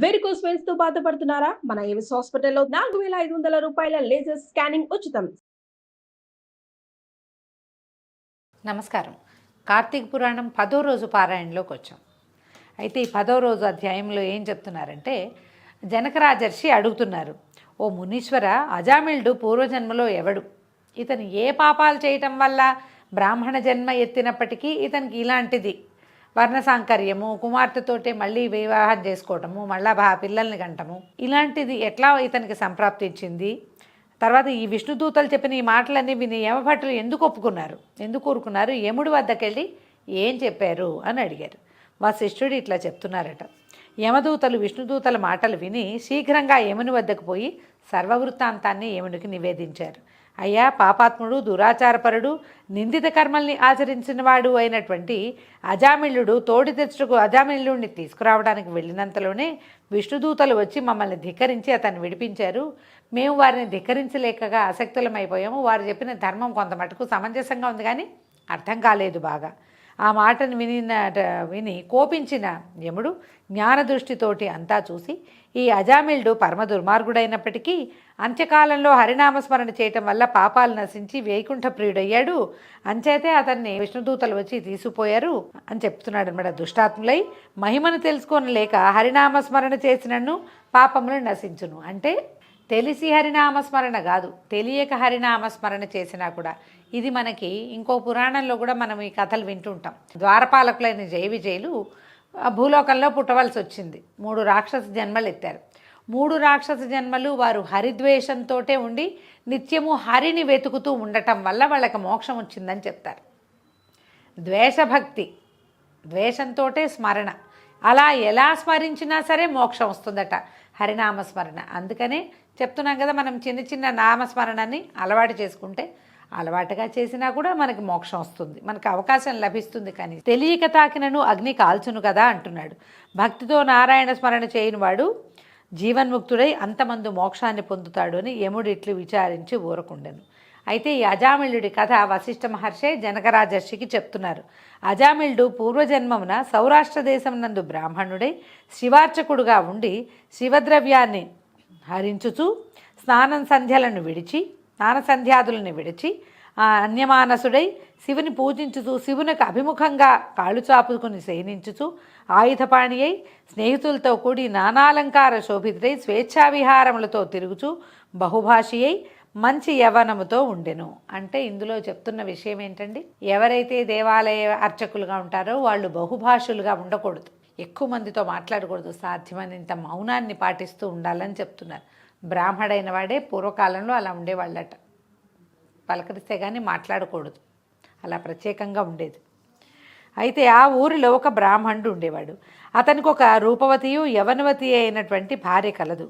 Varicose veins తో బాధపడుతున్నారా? మన ఏవిస్ హాస్పిటల్లో 4500 రూపాయల లేజర్ స్కానింగ్ ఉచితం. నమస్కారం. కార్తీక పురాణం 10వ రోజు పారాయణలోకి వచ్చాం. అయితే ఈ 10వ రోజు అధ్యాయంలో ఏం చెప్తున్నారంటే, జనకరాజర్షి అడుగుతున్నారు, ఓ మునీశ్వర, అజామిళుడు పూర్వజన్మలో ఎవడు? ఇతను ఏ పాపాలు చేయటం వల్ల బ్రాహ్మణ జన్మ ఎత్తినప్పటికీ ఇతనికి ఇలాంటిది వర్ణసాంకర్యము, కుమార్తెతోటే మళ్ళీ వివాహం చేసుకోవటము, మళ్ళా పిల్లల్ని కంటము, ఇలాంటిది ఎట్లా ఇతనికి సంప్రాప్తించింది? తర్వాత ఈ విష్ణుదూతలు చెప్పిన ఈ మాటలన్నీ విని యమభటులు ఎందుకు ఒప్పుకున్నారు, ఎందుకు ఊరుకున్నారు, యముడి వద్దకెళ్ళి ఏం చెప్పారు అని అడిగారు. వశిష్ఠుడు ఇట్లా చెప్తున్నారట. యమదూతలు విష్ణుదూతల మాటలు విని శీఘ్రంగా యముని వద్దకు పోయి సర్వవృత్తాంతాన్ని యమునికి నివేదించారు. అయ్యా, పాపాత్ముడు, దురాచారపరుడు, నిందిత కర్మల్ని ఆచరించినవాడు అయినటువంటి అజామిళుడు తోడి తెచ్చుటకు అజామిళుడిని తీసుకురావడానికి వెళ్ళినంతలోనే విష్ణుదూతలు వచ్చి మమ్మల్ని ధిక్కరించి అతన్ని విడిపించారు. మేము వారిని ధిక్కరించలేకగా ఆసక్తులమైపోయాము. వారు చెప్పిన ధర్మం కొంత మటుకు సమంజసంగా ఉంది, కానీ అర్థం కాలేదు బాగా. ఆ మాటను విని కోపించిన యముడు జ్ఞానదృష్టితోటి అంతా చూసి, ఈ అజామిళుడు పరమ దుర్మార్గుడైనప్పటికీ అంత్యకాలంలో హరినామస్మరణ చేయటం వల్ల పాపాలు నశించి వైకుంఠ ప్రియుడయ్యాడు, అంచేతే అతన్ని విష్ణుదూతలు వచ్చి తీసుకుపోయారు అని చెప్తున్నాడు అనమాట. దుష్టాత్ములై మహిమను తెలుసుకోనలేక హరినామస్మరణ చేసినను పాపములు నశించును. అంటే తెలిసి హరినామస్మరణ కాదు, తెలియక హరినామస్మరణ చేసినా కూడా. ఇది మనకి ఇంకో పురాణంలో కూడా మనం ఈ కథలు వింటుంటాం. ద్వారపాలకులైన జయ విజయులు భూలోకంలో పుట్టవలసి వచ్చింది. 3 రాక్షస జన్మలు ఎత్తారు. 3 రాక్షస జన్మలు వారు హరిద్వేషంతో ఉండి నిత్యము హరిని వెతుకుతూ ఉండటం వల్ల వాళ్ళకి మోక్షం వచ్చిందని చెప్తారు. ద్వేషభక్తి, ద్వేషంతో స్మరణ, అలా ఎలా స్మరించినా సరే మోక్షం వస్తుందట హరినామస్మరణ. అందుకనే చెప్తున్నాం కదా, మనం చిన్న చిన్న నామస్మరణని అలవాటు చేసుకుంటే, అలవాటుగా చేసినా కూడా మనకి మోక్షం వస్తుంది, మనకు అవకాశం లభిస్తుంది. కానీ తెలియక తాకినను అగ్ని కాల్చును కదా అంటున్నాడు. భక్తితో నారాయణ స్మరణ చేయని వాడు జీవన్ముక్తుడై అంతమంది మోక్షాన్ని పొందుతాడు అని యముడు ఇట్లు విచారించి ఊరకుండెను. అయితే ఈ అజామిళుడి కథ వశిష్ఠ మహర్షి జనకరాజర్షికి చెప్తున్నారు. అజామిళుడు పూర్వజన్మమున సౌరాష్ట్ర దేశం నందు బ్రాహ్మణుడై శివార్చకుడుగా ఉండి శివద్రవ్యాన్ని హరించుచు స్నానసంధ్యాదులను విడిచి అన్యమానసుడై శివుని పూజించుచు శివునికి అభిముఖంగా కాళ్ళు చాపుకుని శయనించుచు ఆయుధపాణి అయి స్నేహితులతో కూడి నానాలంకార శోభితుడై స్వేచ్ఛావిహారములతో తిరుగుచు బహుభాషి అయి మంచి యవ్వనముతో ఉండెను. అంటే ఇందులో చెప్తున్న విషయం ఏంటండి, ఎవరైతే దేవాలయ అర్చకులుగా ఉంటారో వాళ్ళు బహుభాషులుగా ఉండకూడదు, ఎక్కువ మందితో మాట్లాడకూడదు, సాధ్యమైనంత మౌనాన్ని పాటిస్తూ ఉండాలని చెప్తున్నారు. బ్రాహ్మడైన వాడే పూర్వకాలంలో అలా ఉండేవాళ్ళట, పలకరిస్తే కానీ మాట్లాడకూడదు, అలా ప్రత్యేకంగా ఉండేది. అయితే ఆ ఊరిలో ఒక బ్రాహ్మణుడు ఉండేవాడు. అతనికి ఒక రూపవతియు యవనవతి అయినటువంటి భార్య కలదు.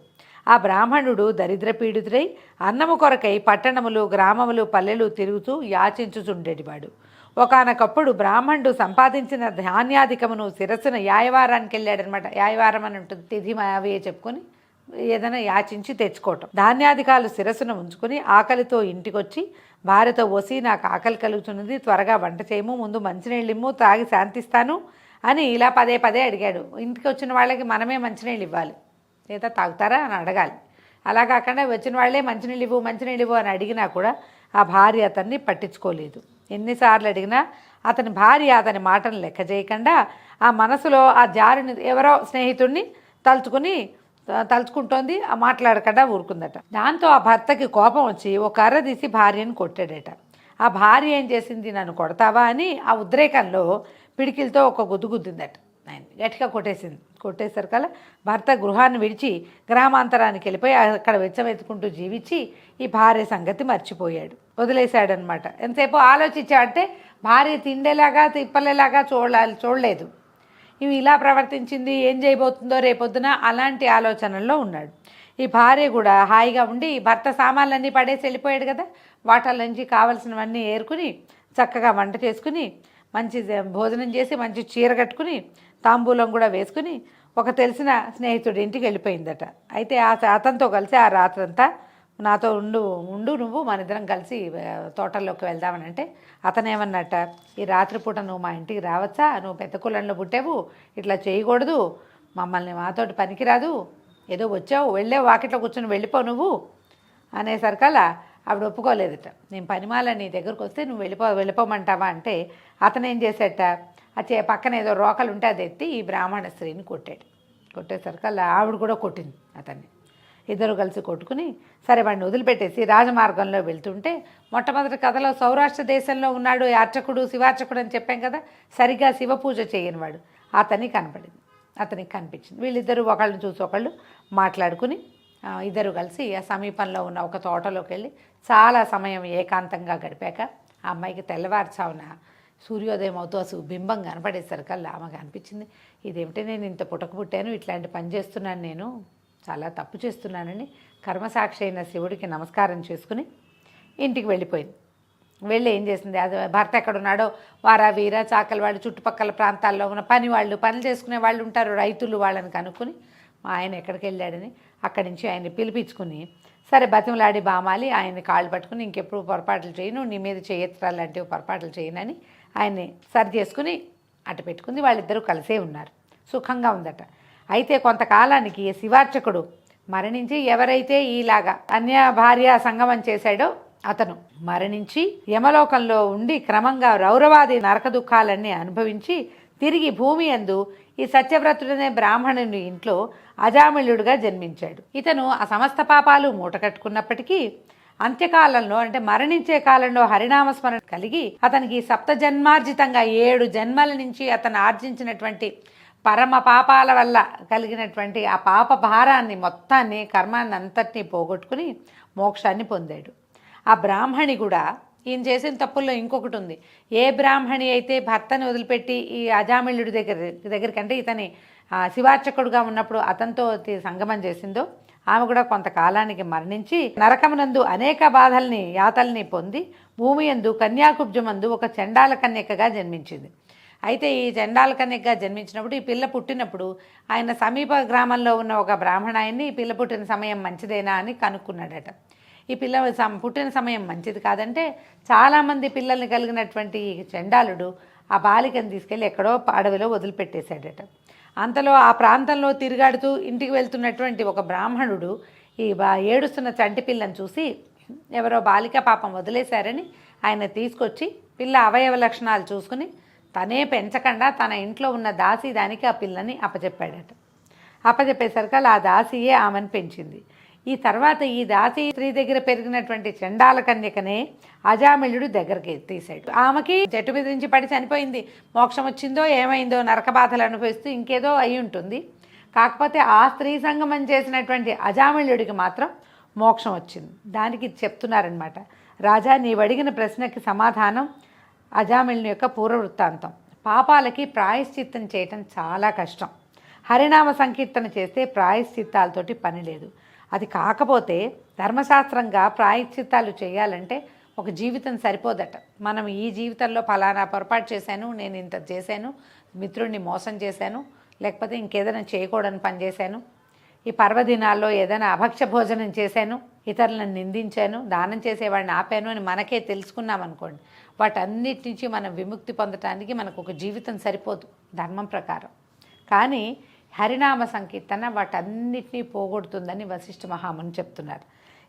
ఆ బ్రాహ్మణుడు దరిద్రపీడితుడై అన్నము కొరకై పట్టణములు, గ్రామములు, పల్లెలు తిరుగుతూ యాచించుచుండేటివాడు. ఒకానొకప్పుడు బ్రాహ్మణుడు సంపాదించిన ధాన్యాధికమును శిరస్సున యాయవారానికి వెళ్ళాడనమాట. యాయవారం అని ఉంటుంది, తిథి అవి చెప్పుకొని ఏదైనా యాచించి తెచ్చుకోవటం. ధాన్యాధికాలు శిరస్సును ఉంచుకొని ఆకలితో ఇంటికొచ్చి భార్యతో వసి, నాకు ఆకలి కలుగుతున్నది, త్వరగా వంట చేయము, ముందు మంచినీళ్ళిమ్ము, తాగి శాంతిస్తాను అని ఇలా పదే పదే అడిగాడు. ఇంటికి వచ్చిన వాళ్ళకి మనమే మంచినీళ్ళు ఇవ్వాలి, లేదా తాగుతారా అని అడగాలి. అలా కాకుండా వచ్చిన వాళ్ళే మంచినీళ్ళు ఇవ్వు అని అడిగినా కూడా ఆ భార్య అతన్ని పట్టించుకోలేదు. ఎన్నిసార్లు అడిగినా అతని భార్య అతని మాటను లెక్క చేయకుండా ఆ మనసులో ఆ జారిని ఎవరో స్నేహితుడిని తలుచుకుంటోంది, మాట్లాడకుండా ఊరుకుందట. దాంతో ఆ భర్తకి కోపం వచ్చి ఒక కర్ర తీసి భార్యను కొట్టాడట. ఆ భార్య ఏం చేసింది, నన్ను కొడతావా అని ఆ ఉద్రేకంలో పిడికిలతో ఒక గుద్దుందట. ఆయన గట్టిగా కొట్టేసరి కల్లా భర్త గృహాన్ని విడిచి గ్రామాంతరానికి వెళ్ళిపోయి అక్కడ వెచ్చమెత్తుకుంటూ జీవించి ఈ భార్య సంగతి మర్చిపోయాడు, వదిలేశాడనమాట. ఎంతసేపు ఆలోచించాడంటే భార్య తిండేలాగా తిప్పలేలాగా చూడలేదు, ఇవి ఇలా ప్రవర్తించింది, ఏం చేయబోతుందో రేపొద్దున, అలాంటి ఆలోచనల్లో ఉన్నాడు. ఈ భార్య కూడా హాయిగా ఉండి భర్త సామాన్లన్నీ పడేసి వెళ్ళిపోయాడు కదా, వాటల నుంచి కావలసినవన్నీ ఏరుకుని చక్కగా వంట చేసుకుని మంచి భోజనం చేసి మంచి చీర కట్టుకుని తాంబూలం కూడా వేసుకుని ఒక తెలిసిన స్నేహితుడి ఇంటికి వెళ్ళిపోయిందట. అయితే అతనితో కలిసి ఆ రాత్రంతా నాతో ఉండు నువ్వు, మన ఇద్దరం కలిసి తోటల్లోకి వెళ్దామని అంటే అతనేమన్నట్ట, ఈ రాత్రిపూట నువ్వు మా ఇంటికి రావచ్చా, నువ్వు పెద్ద కులంలో పుట్టావు, ఇట్లా చేయకూడదు, మమ్మల్ని మాతోటి పనికిరాదు, ఏదో వచ్చావు వెళ్ళావు వాకిట్లో కూర్చొని వెళ్ళిపో నువ్వు అనేసరికల్లా ఆవిడ ఒప్పుకోలేదట. నేను పనిమాల నీ దగ్గరకు వస్తే నువ్వు వెళ్ళిపోమంటావా అంటే అతను ఏం చేసేట పక్కన ఏదో రోకలు ఉంటే అది ఎత్తి ఈ బ్రాహ్మణ స్త్రీని కొట్టేసరికల్లా ఆవిడ కూడా కొట్టింది అతన్ని. ఇద్దరు కలిసి కొట్టుకుని సరే వాడిని వదిలిపెట్టేసి రాజమార్గంలో వెళ్తుంటే మొట్టమొదటి కథలో సౌరాష్ట్ర దేశంలో ఉన్నాడు అర్చకుడు శివార్చకుడు అని చెప్పాం కదా, సరిగ్గా శివ పూజ చేయని వాడు అతనికి కనిపించింది. వీళ్ళిద్దరూ ఒకళ్ళని చూసి ఒకళ్ళు మాట్లాడుకుని ఇద్దరు కలిసి ఆ సమీపంలో ఉన్న ఒక తోటలోకి వెళ్ళి చాలా సమయం ఏకాంతంగా గడిపాక ఆ అమ్మాయికి తెల్లవారుచావున సూర్యోదయం అవుతూ అసలు బింబం కనపడేసరికల్లా ఆమెకు అనిపించింది, ఇదేమిటి నేను ఇంత పుట్టాను, ఇట్లాంటి పని చేస్తున్నాను, నేను చాలా తప్పు చేస్తున్నానని కర్మసాక్షి అయిన శివుడికి నమస్కారం చేసుకుని ఇంటికి వెళ్ళిపోయింది. వెళ్ళి ఏం చేసింది, అది భర్త ఎక్కడున్నాడో వారా వీర చాకలి వాళ్ళు చుట్టుపక్కల ప్రాంతాల్లో ఉన్న పనులు చేసుకునే వాళ్ళు ఉంటారు, రైతులు, వాళ్ళని కనుక్కొని మా ఆయన ఎక్కడికి వెళ్ళాడని అక్కడి నుంచి ఆయన్ని పిలిపించుకుని సరే బతిమలాడి బామాలి ఆయన్ని కాళ్ళు పట్టుకుని ఇంకెప్పుడు పొరపాట్లు చేయను, నీ మీద చేయత్రాలు లాంటివి పొరపాట్లు చేయనని ఆయన్ని సరి చేసుకుని అటు పెట్టుకుంది. వాళ్ళిద్దరూ కలిసే ఉన్నారు, సుఖంగా ఉందట. అయితే కొంతకాలానికి శివార్చకుడు మరణించి ఎవరైతే ఈలాగా అన్య భార్య సంగమం చేశాడో అతను మరణించి యమలోకంలో ఉండి క్రమంగా రౌరవాది నరక దుఃఖాలన్నీ అనుభవించి తిరిగి భూమి యందు ఈ సత్యవ్రతుడనే బ్రాహ్మణుని ఇంట్లో అజామిళుడుగా జన్మించాడు. ఇతను ఆ సమస్త పాపాలు మూటకట్టుకున్నప్పటికీ అంత్యకాలంలో అంటే మరణించే కాలంలో హరినామస్మరణ కలిగి అతనికి సప్తజన్మార్జితంగా 7 జన్మల నుంచి అతను ఆర్జించినటువంటి పరమ పాపాల వల్ల కలిగినటువంటి ఆ పాప భారాన్ని మొత్తాన్ని కర్మాన్ని అంతటినీ పోగొట్టుకుని మోక్షాన్ని పొందాడు. ఆ బ్రాహ్మణి కూడా ఈయన చేసిన తప్పుల్లో ఇంకొకటి ఉంది. ఏ బ్రాహ్మణి అయితే భర్తని వదిలిపెట్టి ఈ అజామిళుడి దగ్గరికంటే ఇతని శివార్చకుడుగా ఉన్నప్పుడు అతనితో సంగమం చేసిందో ఆమె కూడా కొంతకాలానికి మరణించి నరకమునందు అనేక బాధల్ని యాతల్ని పొంది భూమి యందు కన్యాకుబ్జమందు ఒక చండాల కన్యకగా జన్మించింది. అయితే ఈ చండాల కన్యకగా జన్మించినప్పుడు ఈ పిల్ల పుట్టినప్పుడు ఆయన సమీప గ్రామంలో ఉన్న ఒక బ్రాహ్మణాయన్ని ఈ పిల్ల పుట్టిన సమయం మంచిదేనా అని కనుక్కున్నాడట. ఈ పిల్ల పుట్టిన సమయం మంచిది కాదంటే చాలామంది పిల్లల్ని కలిగినటువంటి ఈ చండాలుడు ఆ బాలికను తీసుకెళ్ళి ఎక్కడో అడవిలో వదిలిపెట్టేశాడట. అంతలో ఆ ప్రాంతంలో తిరుగాడుతూ ఇంటికి వెళ్తున్నటువంటి ఒక బ్రాహ్మణుడు ఈ ఏడుస్తున్న చంటి పిల్లని చూసి ఎవరో బాలిక పాపం వదిలేశారని ఆయన తీసుకొచ్చి పిల్ల అవయవ లక్షణాలు చూసుకుని తనే పెంచకుండా తన ఇంట్లో ఉన్న దాసి దానికి ఆ పిల్లని అప్పచెప్పాడట. అప్పచెప్పేసరికి ఆ దాసియే ఆమెను పెంచింది. ఈ తర్వాత ఈ దాసి స్త్రీ దగ్గర పెరిగినటువంటి చండాల కన్యకనే అజామిళుడు దగ్గరికి తీశాడు. ఆమెకి చెట్టు మీద నుంచి పడి చనిపోయింది. మోక్షం వచ్చిందో ఏమైందో, నరక బాధలు అనుభవిస్తూ ఇంకేదో అయి ఉంటుంది. కాకపోతే ఆ స్త్రీ సంగమం చేసినటువంటి అజామిళుడికి మాత్రం మోక్షం వచ్చింది. దానికి చెప్తున్నారనమాట, రాజా నీవు అడిగిన ప్రశ్నకి సమాధానం అజామిళుని యొక్క పూర్వవృత్తాంతం. పాపాలకి ప్రాయశ్చిత్తం చేయటం చాలా కష్టం. హరినామ సంకీర్తన చేస్తే ప్రాయశ్చిత్తాలతోటి పని లేదు. అది కాకపోతే ధర్మశాస్త్రంగా ప్రాయశ్చిత్తాలు చేయాలంటే ఒక జీవితం సరిపోదట. మనం ఈ జీవితంలో ఫలానా పొరపాటు చేశాను, నేను ఇంత చేశాను, మిత్రుడిని మోసం చేశాను, లేకపోతే ఇంకేదైనా చేయకూడని పని చేశాను, ఈ పర్వదినాల్లో ఏదైనా అభక్ష్య భోజనం చేశాను, ఇతరులను నిందించాను, దానం చేసేవాడిని ఆపాను అని మనకే తెలుసుకున్నాం అనుకోండి, వాటన్నిటి నుంచి మనం విముక్తి పొందటానికి మనకు ఒక జీవితం సరిపోదు ధర్మం ప్రకారం. కానీ హరినామ సంకీర్తన వాటన్నిటినీ పోగొడుతుందని వశిష్ఠ మహాముని చెప్తున్నారు.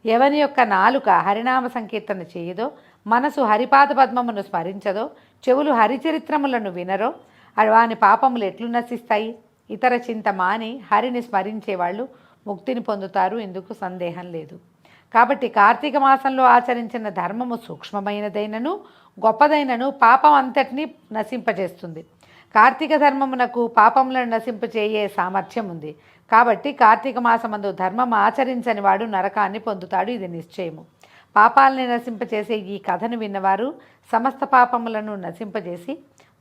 ఎవని యొక్క నాలుక హరినామ సంకీర్తన చేయదో, మనసు హరిపాద పద్మమును స్మరించదో, చెవులు హరిచరిత్రములను వినరో వాని పాపములు ఎట్లు నశిస్తాయి? ఇతర చింత మాని హరిని స్మరించేవాళ్ళు ముక్తిని పొందుతారు, ఇందుకు సందేహం లేదు. కాబట్టి కార్తీక మాసంలో ఆచరించిన ధర్మము సూక్ష్మమైనదైనను గొప్పదైనను పాపం అంతటినీ నశింపజేస్తుంది. కార్తీక ధర్మమునకు పాపములను నశింపచేయే సామర్థ్యం ఉంది. కాబట్టి కార్తీక మాసమందు ధర్మం ఆచరించని వాడు నరకాన్ని పొందుతాడు, ఇది నిశ్చయము. పాపాలని నశింపచేసే ఈ కథను విన్నవారు సమస్త పాపములను నశింపజేసి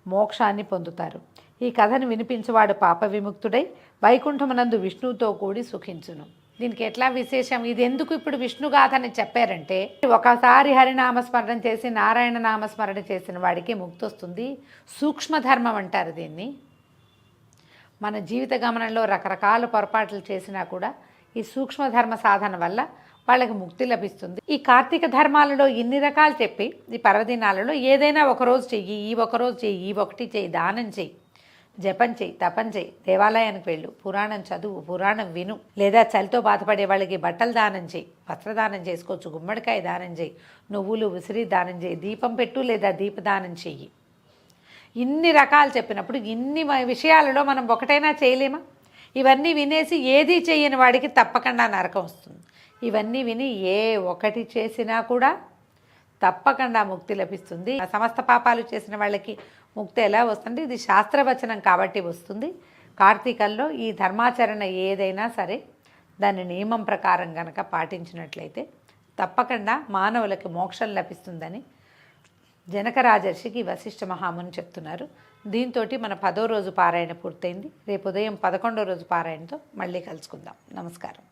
మోక్షాన్ని పొందుతారు. ఈ కథను వినిపించువాడు పాప విముక్తుడై వైకుంఠమునందు విష్ణువుతో కూడి సుఖించును. దీనికి ఎట్లా విశేషం, ఇది ఎందుకు ఇప్పుడు విష్ణుగాథ అని చెప్పారంటే, ఒకసారి హరినామస్మరణ చేసి నారాయణ నామస్మరణ చేసిన వాడికి ముక్తి వస్తుంది. సూక్ష్మధర్మం అంటారు దీన్ని. మన జీవిత గమనంలో రకరకాల పొరపాట్లు చేసినా కూడా ఈ సూక్ష్మధర్మ సాధన వల్ల వాళ్ళకి ముక్తి లభిస్తుంది. ఈ కార్తీక ధర్మాలలో ఇన్ని రకాలు చెప్పి ఈ పర్వదినాలలో ఏదైనా ఒకరోజు చెయ్యి, ఈ ఒకరోజు చెయ్యి, ఈ ఒకటి చెయ్యి, దానం చెయ్యి, జపం చేయి, తపం చేయి, దేవాలయానికి వెళ్ళు, పురాణం చదువు, పురాణం విను, లేదా చలితో బాధపడే వాళ్ళకి బట్టలు దానం చేయి, వస్త్రదానం చేసుకోవచ్చు, గుమ్మడికాయ దానం చేయి, నువ్వులు ఉసిరి దానం చేయి, దీపం పెట్టు లేదా దీపదానం చెయ్యి. ఇన్ని రకాలు చెప్పినప్పుడు ఇన్ని విషయాలలో మనం ఒకటైనా చేయలేమా? ఇవన్నీ వినేసి ఏదీ చేయని వాడికి తప్పకుండా నరకం వస్తుంది. ఇవన్నీ విని ఏ ఒకటి చేసినా కూడా తప్పకుండా ముక్తి లభిస్తుంది. సమస్త పాపాలు చేసిన వాళ్ళకి ముక్తి ఎలా వస్తుంది? ఇది శాస్త్రవచనం కాబట్టి వస్తుంది. కార్తీకంలో ఈ ధర్మాచరణ ఏదైనా సరే దాని నియమం ప్రకారం కనుక పాటించినట్లయితే తప్పకుండా మానవులకి మోక్షం లభిస్తుందని జనక రాజర్షికి వశిష్ఠ మహాముని చెప్తున్నారు. దీంతో మన 10వ రోజు పారాయణ పూర్తయింది. రేపు ఉదయం 11వ రోజు పారాయణతో మళ్ళీ కలుసుకుందాం. నమస్కారం.